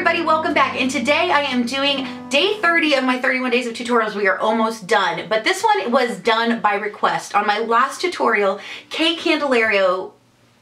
everybody, welcome back. And today I am doing day 30 of my 31 days of tutorials. We are almost done, but this one was done by request. On my last tutorial, Kay Candelario,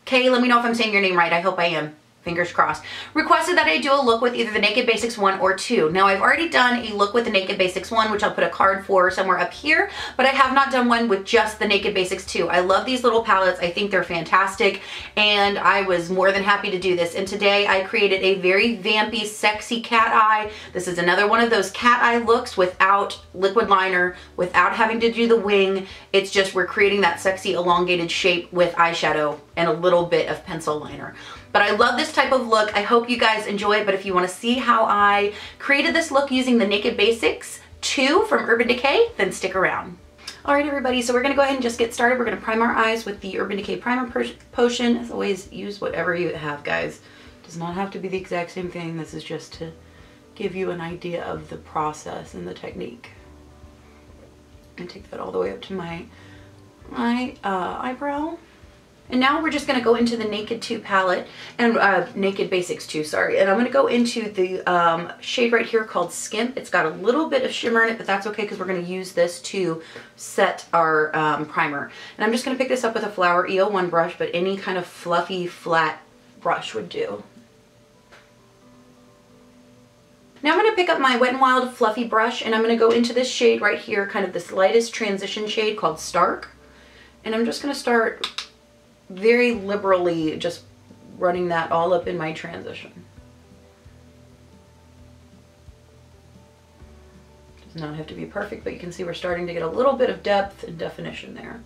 Kay, let me know if I'm saying your name right. I hope I am. Fingers crossed. Requested that I do a look with either the Naked Basics 1 or 2. Now I've already done a look with the Naked Basics 1, which I'll put a card for somewhere up here, but I have not done one with just the Naked Basics 2. I love these little palettes. I think they're fantastic, and I was more than happy to do this. And today I created a very vampy, sexy cat eye. This is another one of those cat eye looks without liquid liner, without having to do the wing. It's just we're creating that sexy elongated shape with eyeshadow and a little bit of pencil liner. But I love this type of look. I hope you guys enjoy it. But if you want to see how I created this look using the Naked Basics 2 from Urban Decay, then stick around. All right, everybody, so we're going to go ahead and just get started. We're going to prime our eyes with the Urban Decay Primer Potion. As always, use whatever you have, guys. It does not have to be the exact same thing. This is just to give you an idea of the process and the technique. And take that all the way up to my eyebrow. And now we're just going to go into the Naked 2 palette, and Naked Basics 2, sorry. And I'm going to go into the shade right here called Skimp. It's got a little bit of shimmer in it, but that's okay because we're going to use this to set our primer. And I'm just going to pick this up with a Flower EO1 brush, but any kind of fluffy, flat brush would do. Now I'm going to pick up my Wet n Wild fluffy brush, and I'm going to go into this shade right here, kind of this lightest transition shade called Stark. And I'm just going to start very liberally just running that all up in my transition. Does not have to be perfect, but you can see we're starting to get a little bit of depth and definition there.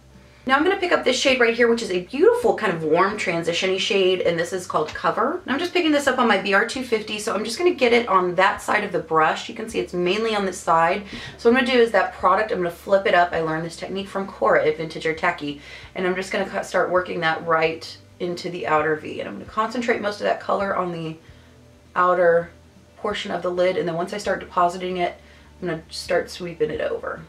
Now I'm going to pick up this shade right here, which is a beautiful kind of warm transition-y shade, and this is called Cover. And I'm just picking this up on my BR250, so I'm just going to get it on that side of the brush. You can see it's mainly on this side. So what I'm going to do is that product, I'm going to flip it up. I learned this technique from Cora at Vintage or Tacky, and I'm just going to start working that right into the outer V. And I'm going to concentrate most of that color on the outer portion of the lid, and then once I start depositing it, I'm going to start sweeping it over.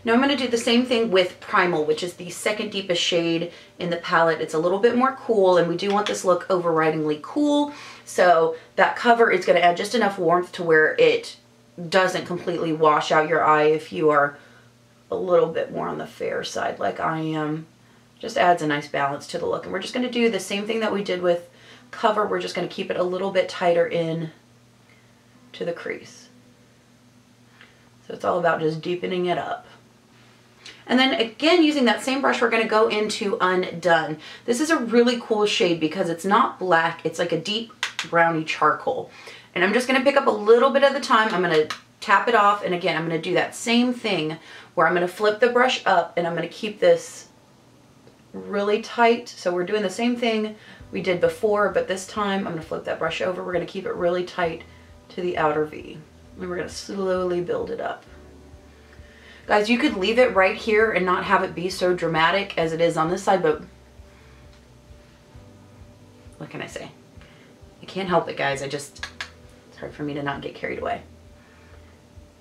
Now I'm going to do the same thing with Primal, which is the second deepest shade in the palette. It's a little bit more cool, and we do want this look overridingly cool. So that Cover is going to add just enough warmth to where it doesn't completely wash out your eye if you are a little bit more on the fair side like I am. Just adds a nice balance to the look. And we're just going to do the same thing that we did with Cover. We're just going to keep it a little bit tighter in to the crease. So it's all about just deepening it up. And then again, using that same brush, we're going to go into Undone. This is a really cool shade because it's not black. It's like a deep browny charcoal. And I'm just going to pick up a little bit at a time. I'm going to tap it off. And again, I'm going to do that same thing where I'm going to flip the brush up and I'm going to keep this really tight. So we're doing the same thing we did before, but this time I'm going to flip that brush over. We're going to keep it really tight to the outer V. And we're going to slowly build it up. Guys, you could leave it right here and not have it be so dramatic as it is on this side, but what can I say? I can't help it, guys. It's hard for me to not get carried away.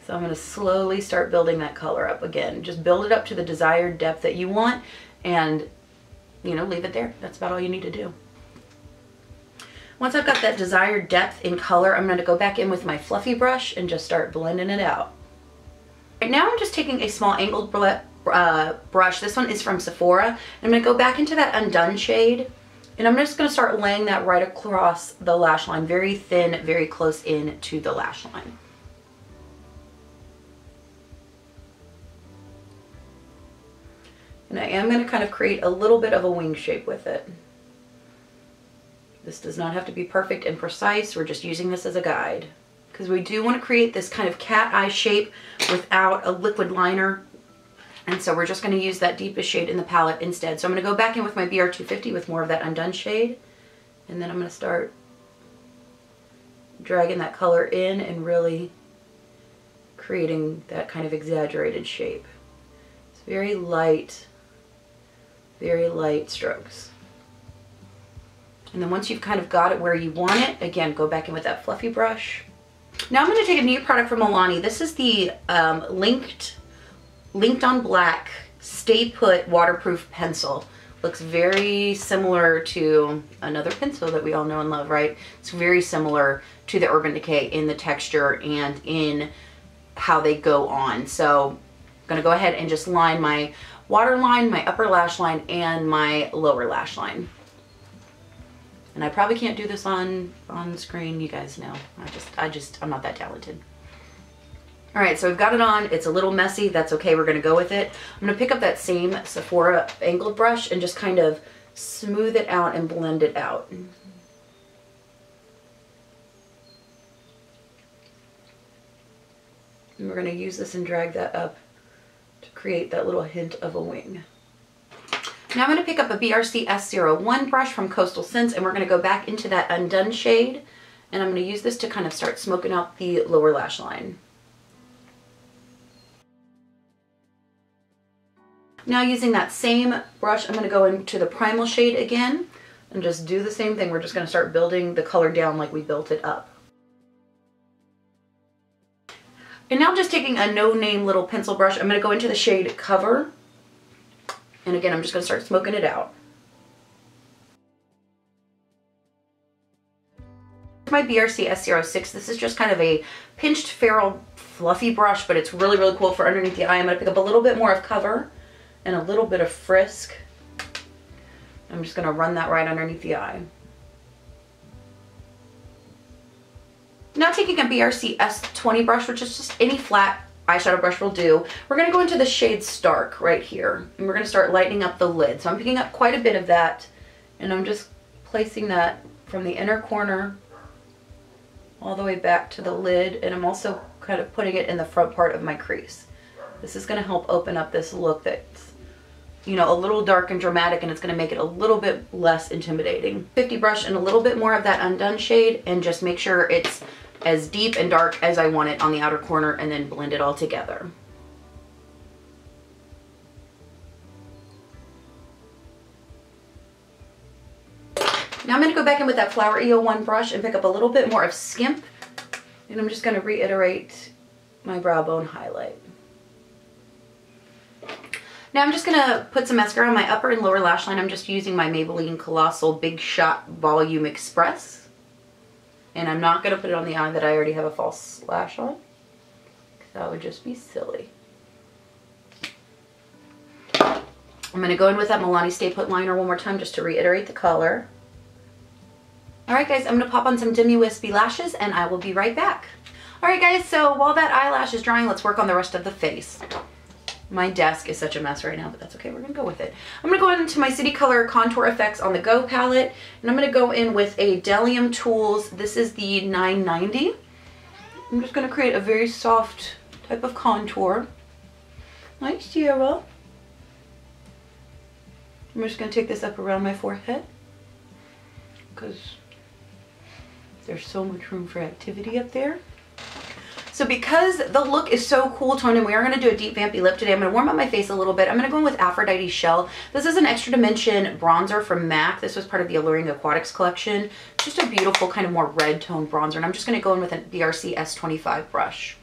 So I'm going to slowly start building that color up again. Just build it up to the desired depth that you want and, you know, leave it there. That's about all you need to do. Once I've got that desired depth in color, I'm going to go back in with my fluffy brush and just start blending it out. Right now I'm just taking a small angled brush. This one is from Sephora. I'm going to go back into that Undone shade, and I'm just going to start laying that right across the lash line, very thin, very close in to the lash line. And I am going to kind of create a little bit of a wing shape with it. This does not have to be perfect and precise. We're just using this as a guide, because we do want to create this kind of cat eye shape without a liquid liner. And so we're just going to use that deepest shade in the palette instead. So I'm going to go back in with my BR250 with more of that Undone shade. And then I'm going to start dragging that color in and really creating that kind of exaggerated shape. It's very light strokes. And then once you've kind of got it where you want it, again, go back in with that fluffy brush. Now I'm going to take a new product from Milani. This is the Linked on Black Stay Put Waterproof Pencil. Looks very similar to another pencil that we all know and love, right? It's very similar to the Urban Decay in the texture and in how they go on. So I'm gonna go ahead and just line my waterline, my upper lash line, and my lower lash line. And I probably can't do this on screen, you guys know. I'm not that talented. All right, so we've got it on. It's a little messy. That's okay. We're going to go with it. I'm going to pick up that same Sephora angled brush and just kind of smooth it out and blend it out. And we're going to use this and drag that up to create that little hint of a wing. Now I'm going to pick up a BRC S01 brush from Coastal Scents, and we're going to go back into that Undone shade. And I'm going to use this to kind of start smoking out the lower lash line. Now using that same brush, I'm going to go into the Primal shade again and just do the same thing. We're just going to start building the color down like we built it up. And now just taking a no-name little pencil brush, I'm going to go into the shade Cover. And again, I'm just going to start smoking it out. My BRC S06, this is just kind of a pinched ferrule fluffy brush, but it's really, really cool for underneath the eye. I'm going to pick up a little bit more of Cover and a little bit of Frisk. I'm just going to run that right underneath the eye. Now taking a BRC S20 brush, which is just any flat eyeshadow brush will do, we're going to go into the shade Stark right here, and we're going to start lightening up the lid. So I'm picking up quite a bit of that, and I'm just placing that from the inner corner all the way back to the lid, and I'm also kind of putting it in the front part of my crease. This is going to help open up this look that's, you know, a little dark and dramatic, and it's going to make it a little bit less intimidating. 50 brush and a little bit more of that Undone shade, and just make sure it's as deep and dark as I want it on the outer corner, and then blend it all together. Now I'm going to go back in with that Flower EO1 brush and pick up a little bit more of Skimp, and I'm just going to reiterate my brow bone highlight. Now I'm just going to put some mascara on my upper and lower lash line. I'm just using my Maybelline Colossal Big Shot Volume Express. And I'm not going to put it on the eye that I already have a false lash on, because that would just be silly. I'm going to go in with that Milani Stay Put liner one more time just to reiterate the color. Alright guys, I'm going to pop on some Demi Wispy lashes and I will be right back. Alright guys, so while that eyelash is drying, let's work on the rest of the face. My desk is such a mess right now, but that's okay. We're going to go with it. I'm going to go into my City Color Contour Effects on the Go palette, and I'm going to go in with a Delium Tools. This is the 990. I'm just going to create a very soft type of contour. Like Sierra. I'm just going to take this up around my forehead, because there's so much room for activity up there. So because the look is so cool toned and we are going to do a deep vampy lip today, I'm going to warm up my face a little bit. I'm going to go in with Aphrodite Shell. This is an Extra Dimension bronzer from MAC. This was part of the Alluring Aquatics collection. Just a beautiful kind of more red toned bronzer. And I'm just going to go in with a BRC S25 brush.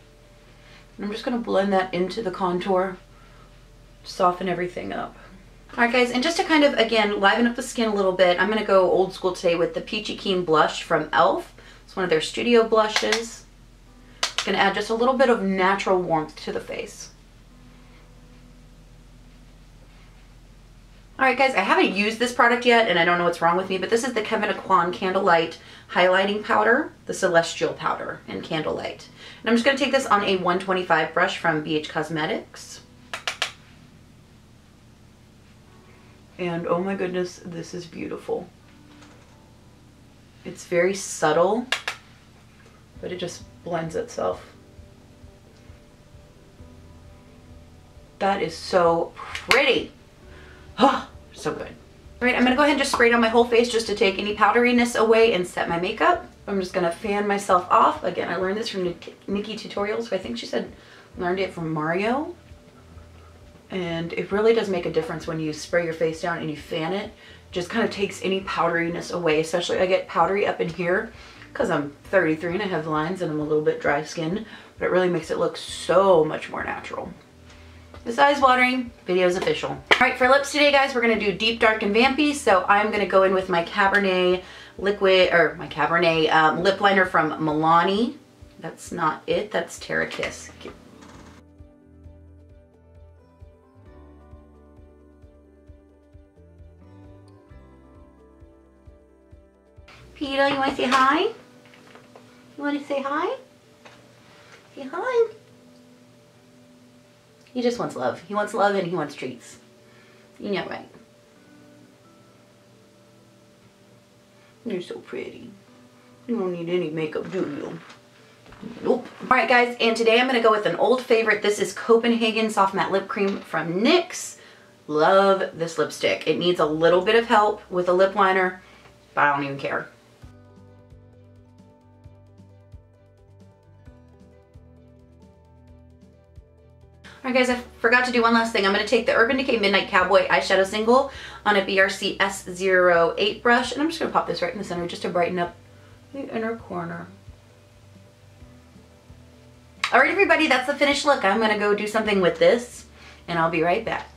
And I'm just going to blend that into the contour, soften everything up. Alright guys, and just to kind of, again, liven up the skin a little bit, I'm going to go old school today with the Peachy Keen blush from e.l.f. It's one of their studio blushes. Going to add just a little bit of natural warmth to the face. Alright guys, I haven't used this product yet and I don't know what's wrong with me, but this is the Kevyn Aucoin Candlelight Highlighting Powder, the Celestial Powder in Candlelight. And I'm just going to take this on a 125 brush from BH Cosmetics. And oh my goodness, this is beautiful. It's very subtle, but it just blends itself. That is so pretty. Oh, so good. All right, I'm gonna go ahead and just spray it on my whole face just to take any powderiness away and set my makeup. I'm just gonna fan myself off. Again, I learned this from Nikki Tutorials. I think she said learned it from Mario. And it really does make a difference when you spray your face down and you fan it. Just kind of takes any powderiness away. Especially I get powdery up in here because I'm 33 and I have lines and I'm a little bit dry skinned, but it really makes it look so much more natural. This eye's watering, video's official. All right, for lips today, guys, we're gonna do deep, dark, and vampy. So I'm gonna go in with my Cabernet liquid, or my Cabernet lip liner from Milani. That's not it, that's Terra Kiss. Peter, you wanna say hi? You wanna say hi? Say hi. He just wants love. He wants love and he wants treats. You know, right? You're so pretty. You don't need any makeup, do you? Nope. All right, guys, and today I'm gonna go with an old favorite. This is Copenhagen Soft Matte Lip Cream from NYX. Love this lipstick. It needs a little bit of help with a lip liner, but I don't even care. All right, guys, I forgot to do one last thing. I'm going to take the Urban Decay Midnight Cowboy eyeshadow single on a BRC S08 brush, and I'm just going to pop this right in the center just to brighten up the inner corner. All right, everybody, that's the finished look. I'm going to go do something with this, and I'll be right back.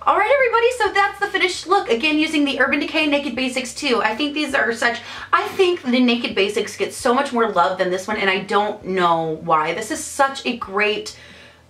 All right, everybody, so that's the finished look. Again, using the Urban Decay Naked Basics 2. I think these are such, I think the Naked Basics get so much more love than this one, and I don't know why. This is such a great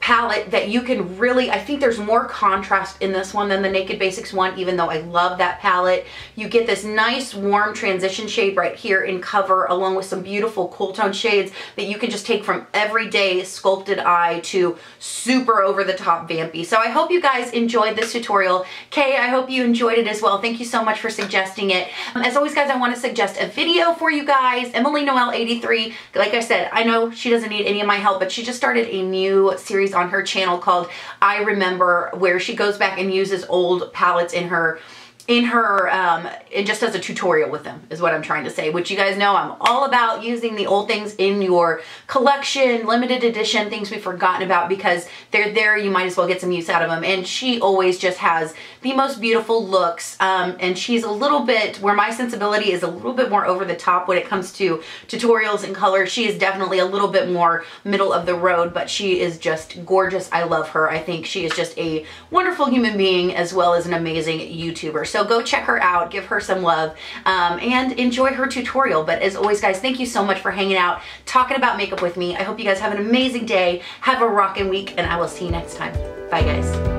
palette that you can really, I think there's more contrast in this one than the Naked Basics one, even though I love that palette. You get this nice warm transition shade right here in Cover, along with some beautiful cool tone shades that you can just take from everyday sculpted eye to super over the top vampy. So I hope you guys enjoyed this tutorial. Kay, I hope you enjoyed it as well. Thank you so much for suggesting it. As always, guys, I want to suggest a video for you guys. Emily Noel 83, like I said, I know she doesn't need any of my help, but she just started a new series on her channel called I Remember, where she goes back and uses old palettes in her it just does a tutorial with them, is what I'm trying to say, which you guys know I'm all about using the old things in your collection, limited edition, things we've forgotten about, because they're there, you might as well get some use out of them. And she always just has the most beautiful looks, and she's a little bit, where my sensibility is a little bit more over the top when it comes to tutorials and color. She is definitely a little bit more middle of the road, but she is just gorgeous. I love her. I think she is just a wonderful human being as well as an amazing YouTuber. So go check her out, give her some love, and enjoy her tutorial. But as always, guys, thank you so much for hanging out, talking about makeup with me. I hope you guys have an amazing day, have a rockin' week, and I will see you next time. Bye, guys.